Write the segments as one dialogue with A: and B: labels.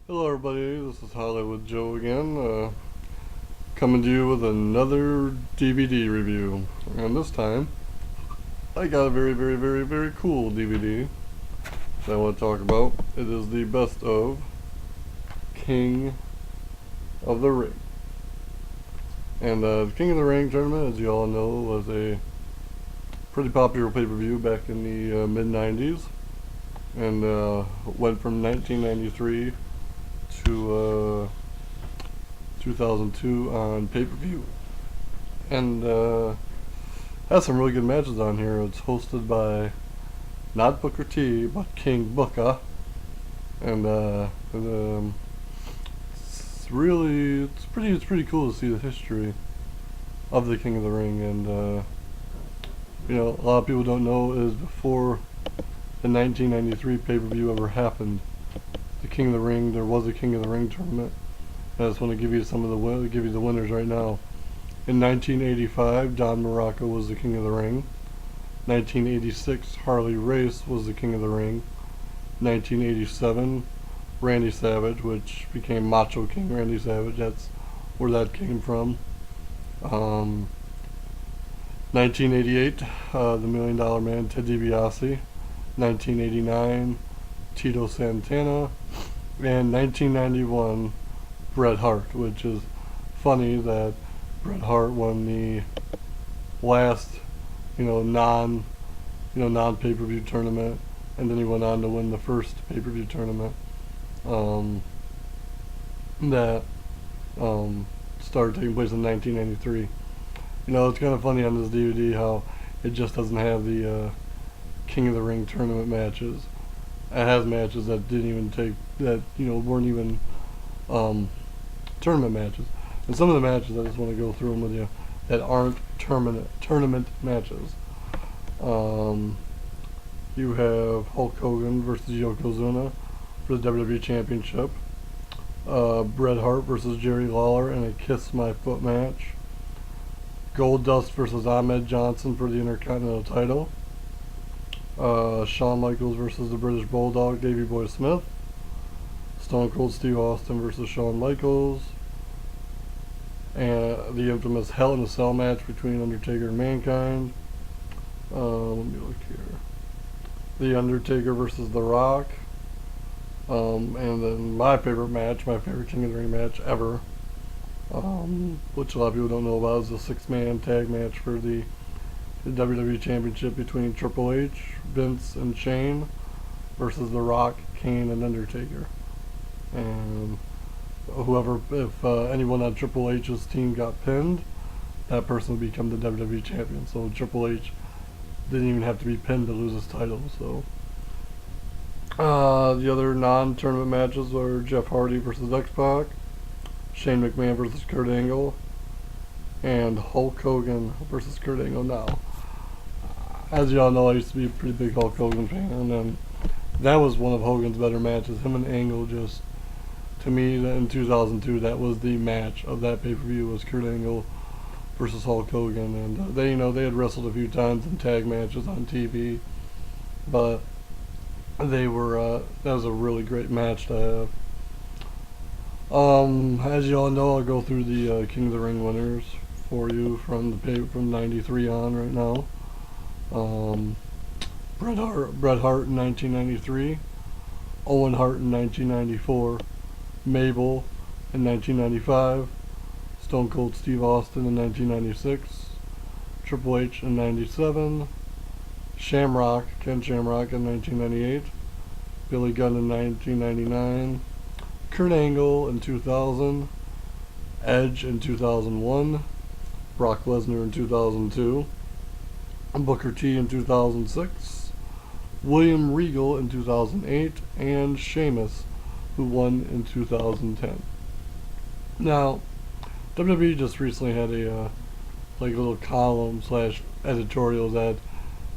A: Hello everybody, this is Hollywood Joe again, coming to you with another DVD review. And this time, I got a very cool DVD that I want to talk about. It is the best of King of the Ring. And the King of the Ring tournament, as you all know, was a pretty popular pay-per-view back in the mid-90s. And went from 1993 to 2002 on pay-per-view, and has some really good matches on here. It's hosted by not Booker T, but King Booker, and it's pretty cool to see the history of the King of the Ring. And a lot of people don't know is before the 1993 pay-per-view ever happened, the King of the Ring, there was a King of the Ring tournament. I just want to give you the winners right now. In 1985, Don Morocco was the King of the Ring. 1986, Harley Race was the King of the Ring. 1987, Randy Savage, which became Macho King Randy Savage. That's where that came from. 1988, the Million Dollar Man, Ted DiBiase. 1989, Tito Santana. And 1991, Bret Hart, which is funny that Bret Hart won the last, non pay-per-view tournament, and then he went on to win the first pay-per-view tournament that started taking place in 1993. It's kind of funny on this DVD how it just doesn't have the King of the Ring tournament matches. It has matches that weren't even tournament matches. And some of the matches, I just want to go through them with you, that aren't tournament matches. You have Hulk Hogan versus Yokozuna for the WWE Championship. Bret Hart versus Jerry Lawler in a Kiss My Foot match. Goldust versus Ahmed Johnson for the Intercontinental title. Shawn Michaels versus the British Bulldog, Davey Boy Smith. Stone Cold Steve Austin versus Shawn Michaels. And the infamous Hell in a Cell match between Undertaker and Mankind. Let me look here. The Undertaker versus The Rock. And then my favorite King of the Ring match ever, which a lot of people don't know about, is the six-man tag match for the WWE Championship between Triple H, Vince, and Shane versus The Rock, Kane, and Undertaker. And if anyone on Triple H's team got pinned, that person would become the WWE Champion. So Triple H didn't even have to be pinned to lose his title. So the other non-tournament matches were Jeff Hardy versus X-Pac, Shane McMahon versus Kurt Angle, and Hulk Hogan versus Kurt Angle. Now, as y'all know, I used to be a pretty big Hulk Hogan fan, and that was one of Hogan's better matches. Him and Angle, just, to me, in 2002, that was the match of that pay-per-view, was Kurt Angle versus Hulk Hogan. And they had wrestled a few times in tag matches on TV, but that was a really great match to have. As y'all know, I'll go through the King of the Ring winners for you from 93 on right now. Bret Hart in 1993, Owen Hart in 1994, Mabel in 1995, Stone Cold Steve Austin in 1996, Triple H in 97, Ken Shamrock in 1998, Billy Gunn in 1999, Kurt Angle in 2000, Edge in 2001, Brock Lesnar in 2002, Booker T in 2006, William Regal in 2008, and Sheamus, who won in 2010. Now, WWE just recently had a little column / editorial that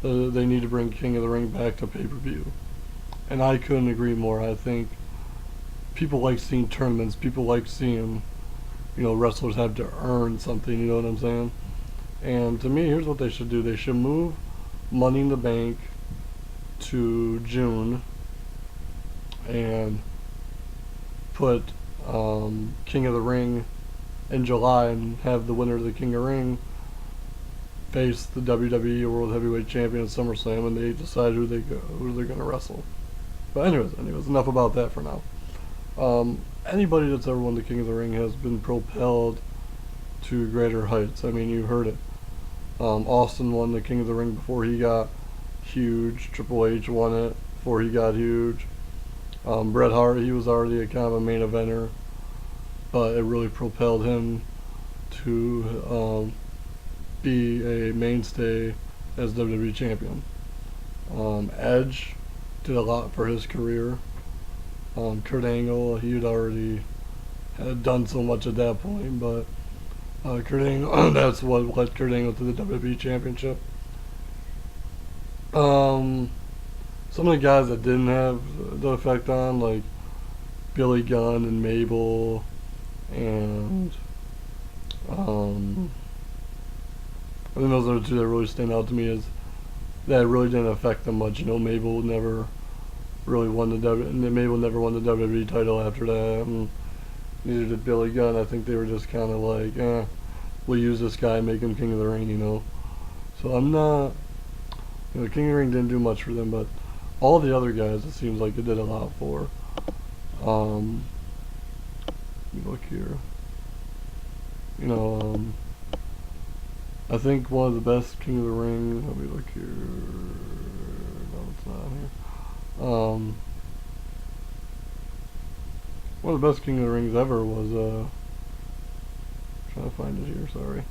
A: they need to bring King of the Ring back to pay-per-view, and I couldn't agree more. I think people like seeing tournaments. People like seeing, wrestlers have to earn something. You know what I'm saying? And to me, here's what they should do. They should move Money in the Bank to June, and put King of the Ring in July and have the winner of the King of the Ring face the WWE World Heavyweight Champion at SummerSlam, and they decide who they're going to wrestle. But anyways, enough about that for now. Anybody that's ever won the King of the Ring has been propelled to greater heights. I mean, you heard it. Austin won the King of the Ring before he got huge. Triple H won it before he got huge. Bret Hart, he was already a kind of a main eventer, but it really propelled him to be a mainstay as WWE champion. Edge did a lot for his career. Kurt Angle, he had done so much at that point, but Kurt Angle, that's what led Kurt Angle to the WWE Championship. Some of the guys that didn't have the effect on, like Billy Gunn and Mabel, and I think those are the two that really stand out to me, is that really didn't affect them much. Mabel never really won Mabel never won the WWE title after that, and neither did Billy Gunn. I think they were just kind of like, we'll use this guy and make him King of the Ring, So I'm not, King of the Ring didn't do much for them, but all the other guys, it seems like it did a lot for. Let me look here. I think one of the best King of the Ring, let me look here. No, it's not here. One of the best King of the Rings ever was, trying to find it here, sorry.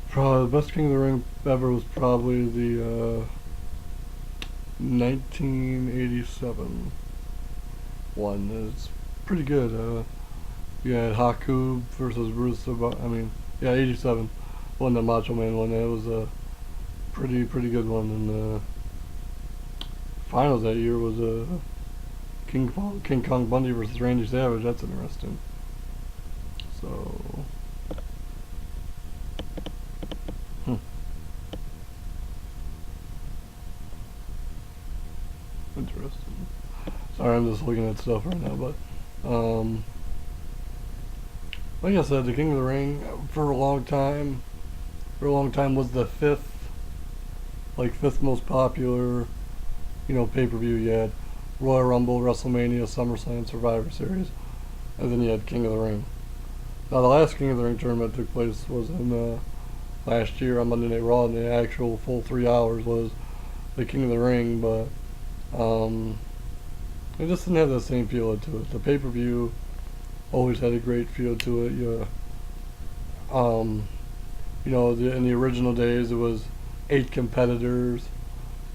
A: Probably the best King of the Ring ever was probably the 1987 one. It's pretty good. You had Haku versus Bruce. 87 one, the Macho Man one. That was a pretty good one. And finals that year was King Kong Bundy versus Randy Savage. That's interesting. So. Interesting. Sorry, I'm just looking at stuff right now, but like I said, the King of the Ring for a long time was the fifth most popular, pay-per-view. You had Royal Rumble, WrestleMania, SummerSlam, Survivor Series, and then you had King of the Ring. Now, the last King of the Ring tournament took place was in last year on Monday Night Raw, and the actual full 3 hours was the King of the Ring, but it just didn't have the same feel to it. The pay-per-view always had a great feel to it. In the original days, it was 8 competitors,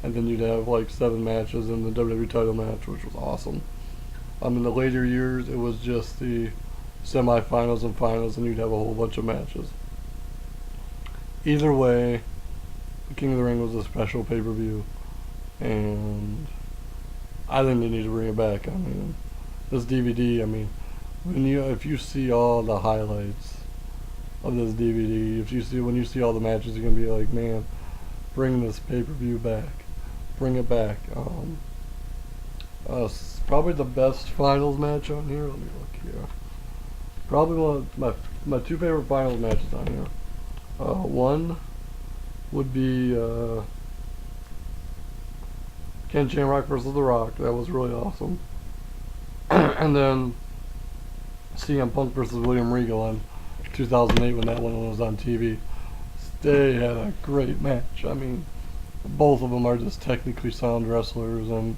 A: and then you'd have 7 matches in the WWE title match, which was awesome. In the later years, it was just the semifinals and finals, and you'd have a whole bunch of matches. Either way, the King of the Ring was a special pay-per-view, and I think they need to bring it back. This DVD, if you see all the highlights of this DVD, when you see all the matches, you're gonna be like, man, bring this pay-per-view back, bring it back. Probably the best finals match on here. Let me look here. Probably one of my 2 favorite finals matches on here. One would be Ken Shamrock versus The Rock. That was really awesome. And then CM Punk versus William Regal in 2008 when that one was on TV. They had a great match. Both of them are just technically sound wrestlers, and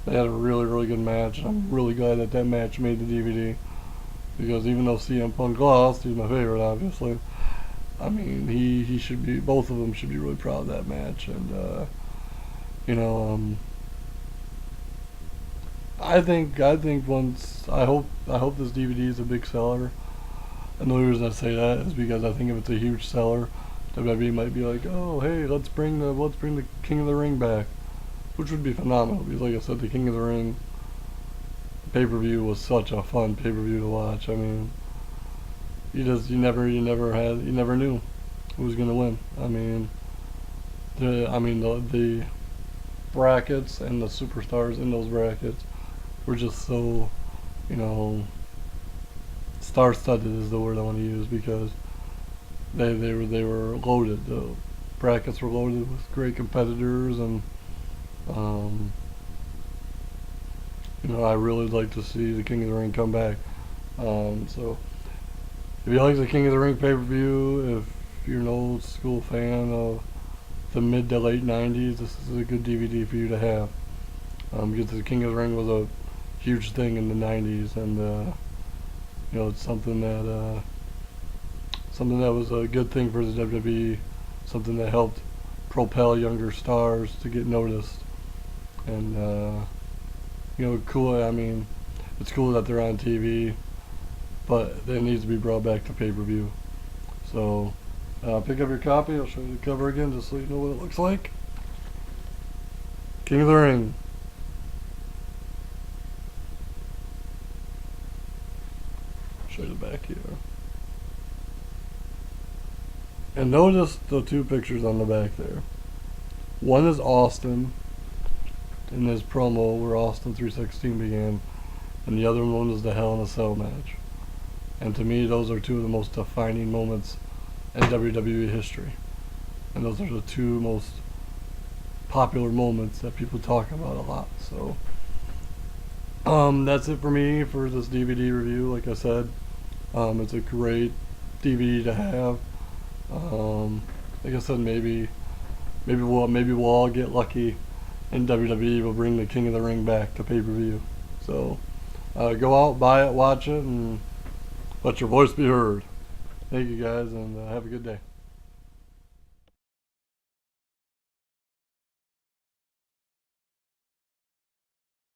A: they had a really, really good match. And I'm really glad that match made the DVD, because even though CM Punk lost, he's my favorite, obviously. He should be. Both of them should be really proud of that match, and I think once I hope this DVD is a big seller. And the only reason I say that is because I think if it's a huge seller, WWE might be like, oh hey, let's bring the King of the Ring back, which would be phenomenal. Because like I said, the King of the Ring pay-per-view was such a fun pay-per-view to watch. You never knew who was gonna win. the brackets and the superstars in those brackets were just so, you know, star-studded is the word I want to use, because they were loaded. The brackets were loaded with great competitors, and um, I really like to see the King of the Ring come back. So if you like the King of the Ring pay-per-view, if you're an old school fan of the mid to late '90s, this is a good DVD for you to have. Because the King of the Ring was a huge thing in the '90s, and it's something that was a good thing for the WWE, something that helped propel younger stars to get noticed, and cool. I mean, it's cool that they're on TV, but it needs to be brought back to pay-per-view. So pick up your copy. I'll show you the cover again just so you know what it looks like. King of the Ring. Show you the back here. And notice the two pictures on the back there. One is Austin in his promo where Austin 316 began, and the other one is the Hell in a Cell match. And to me, those are two of the most defining moments in WWE history. And those are the two most popular moments that people talk about a lot. So that's it for me for this DVD review. Like I said, it's a great DVD to have. Like I said, maybe we'll all get lucky, and WWE will bring the King of the Ring back to pay-per-view. So go out, buy it, watch it, and let your voice be heard. Thank you guys, and have a good day.